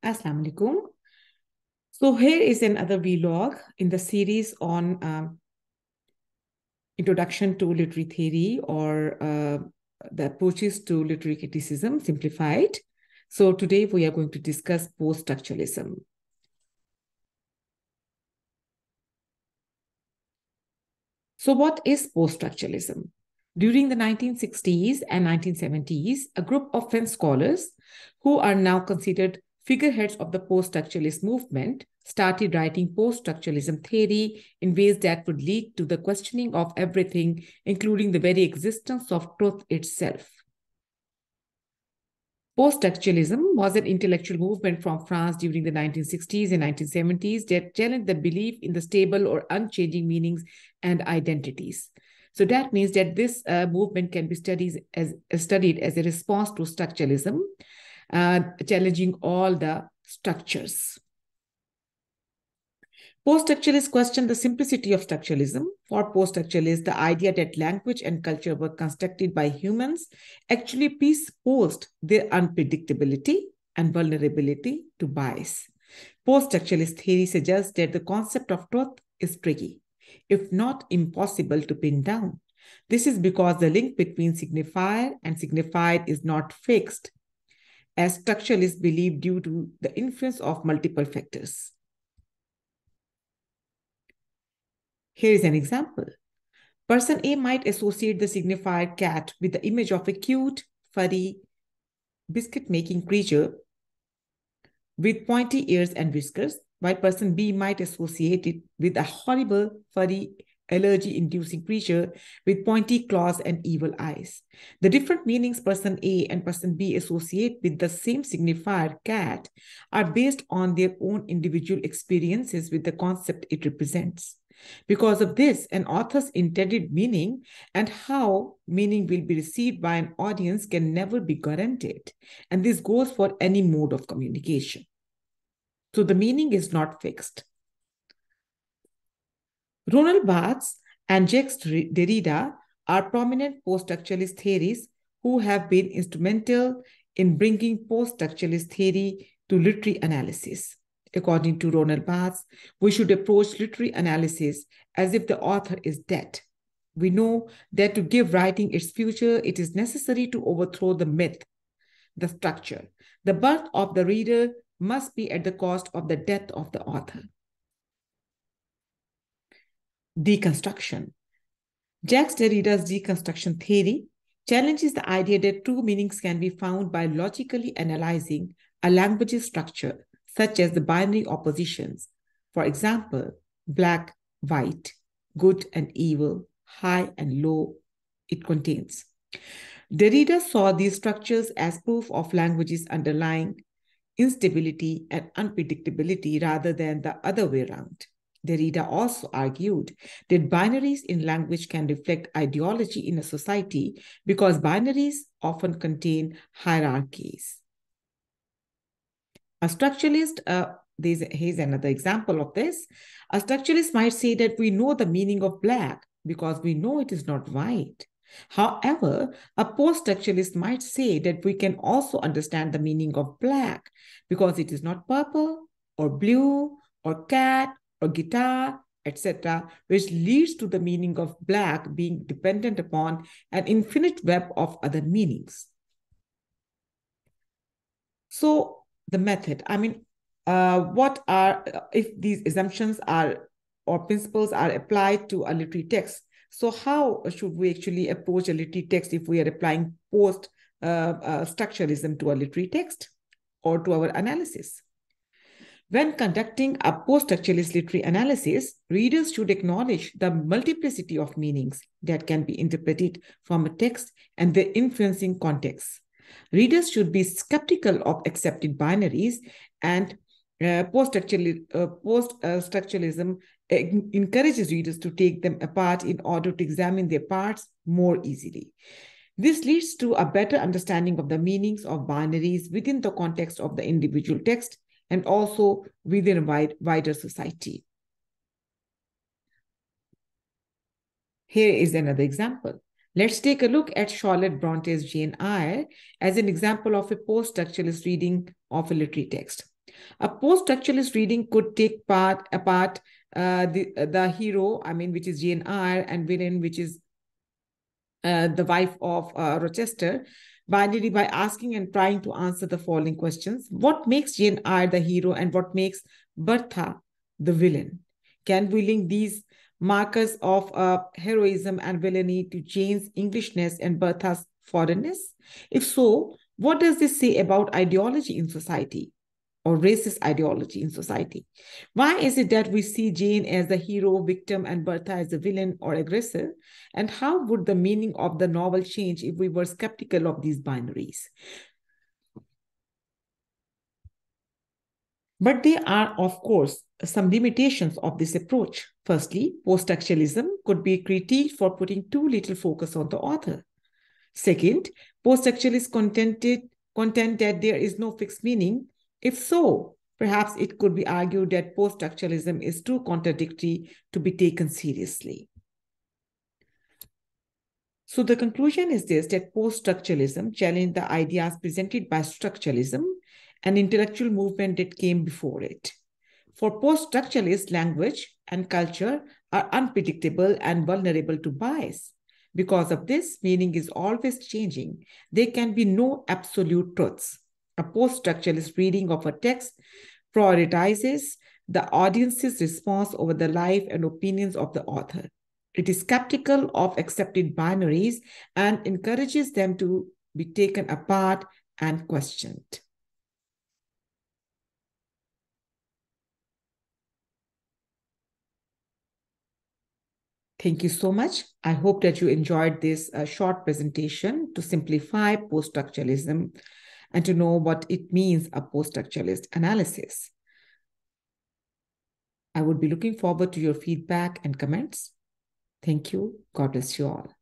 Assalamu alaikum. So here is another vlog in the series on Introduction to Literary Theory or the approaches to literary criticism, simplified. So today we are going to discuss post-structuralism. So what is post-structuralism? During the 1960s and 1970s, a group of French scholars who are now considered figureheads of the post-structuralist movement started writing post-structuralism theory in ways that would lead to the questioning of everything, including the very existence of truth itself. Post-structuralism was an intellectual movement from France during the 1960s and 1970s that challenged the belief in the stable or unchanging meanings and identities. So that means that this movement can be studied as a response to structuralism, challenging all the structures. Post-structuralists question the simplicity of structuralism. For post-structuralists, the idea that language and culture were constructed by humans actually presupposed their unpredictability and vulnerability to bias. Post-structuralist theory suggests that the concept of truth is tricky, if not impossible to pin down. This is because the link between signifier and signified is not fixed, as structuralists believe, due to the influence of multiple factors. Here is an example. Person A might associate the signifier cat with the image of a cute, furry, biscuit-making creature with pointy ears and whiskers, while person B might associate it with a horrible, furry, allergy-inducing creature with pointy claws and evil eyes. The different meanings person A and person B associate with the same signifier cat are based on their own individual experiences with the concept it represents. Because of this, an author's intended meaning and how meaning will be received by an audience can never be guaranteed. And this goes for any mode of communication. So the meaning is not fixed. Roland Barthes and Jacques Derrida are prominent post-structuralist theorists who have been instrumental in bringing post-structuralist theory to literary analysis. According to Roland Barthes, we should approach literary analysis as if the author is dead. We know that to give writing its future, it is necessary to overthrow the myth, the structure. The birth of the reader must be at the cost of the death of the author. Deconstruction. Jacques Derrida's deconstruction theory challenges the idea that true meanings can be found by logically analyzing a language's structure, such as the binary oppositions. For example, black, white, good and evil, high and low, it contains. Derrida saw these structures as proof of language's underlying instability and unpredictability rather than the other way around. Derrida also argued that binaries in language can reflect ideology in a society because binaries often contain hierarchies. A structuralist, here's another example of this. A structuralist might say that we know the meaning of black because we know it is not white. However, a post-structuralist might say that we can also understand the meaning of black because it is not purple or blue or cat or guitar, etc., which leads to the meaning of black being dependent upon an infinite web of other meanings. So the method, if these assumptions are or principles are applied to a literary text? So how should we actually approach a literary text if we are applying post-structuralism to a literary text or to our analysis? When conducting a post-structuralist literary analysis, readers should acknowledge the multiplicity of meanings that can be interpreted from a text and their influencing contexts. Readers should be skeptical of accepted binaries, and post-structuralism encourages readers to take them apart in order to examine their parts more easily. This leads to a better understanding of the meanings of binaries within the context of the individual text and also within a wider society. Here is another example. Let's take a look at Charlotte Bronte's Jane Eyre as an example of a post-structuralist reading of a literary text. A post-structuralist reading could take apart the hero, which is Jane Eyre, and villain, which is the wife of Rochester, binary by asking and trying to answer the following questions. What makes Jane Eyre the hero and what makes Bertha the villain? Can we link these markers of heroism and villainy to Jane's Englishness and Bertha's foreignness? If so, what does this say about ideology in society or racist ideology in society? Why is it that we see Jane as the hero, victim, and Bertha as the villain or aggressor? And how would the meaning of the novel change if we were skeptical of these binaries? But there are, of course, some limitations of this approach. Firstly, post-structuralism could be critiqued for putting too little focus on the author. Second, post-structuralists contend that there is no fixed meaning. If so, perhaps it could be argued that post-structuralism is too contradictory to be taken seriously. So the conclusion is this, that post-structuralism challenged the ideas presented by structuralism, an intellectual movement that came before it. For post-structuralists, language and culture are unpredictable and vulnerable to bias. Because of this, meaning is always changing. There can be no absolute truths. A post-structuralist reading of a text prioritizes the audience's response over the life and opinions of the author. It is skeptical of accepted binaries and encourages them to be taken apart and questioned. Thank you so much. I hope that you enjoyed this short presentation to simplify post-structuralism and to know what it means, a post-structuralist analysis. I would be looking forward to your feedback and comments. Thank you. God bless you all.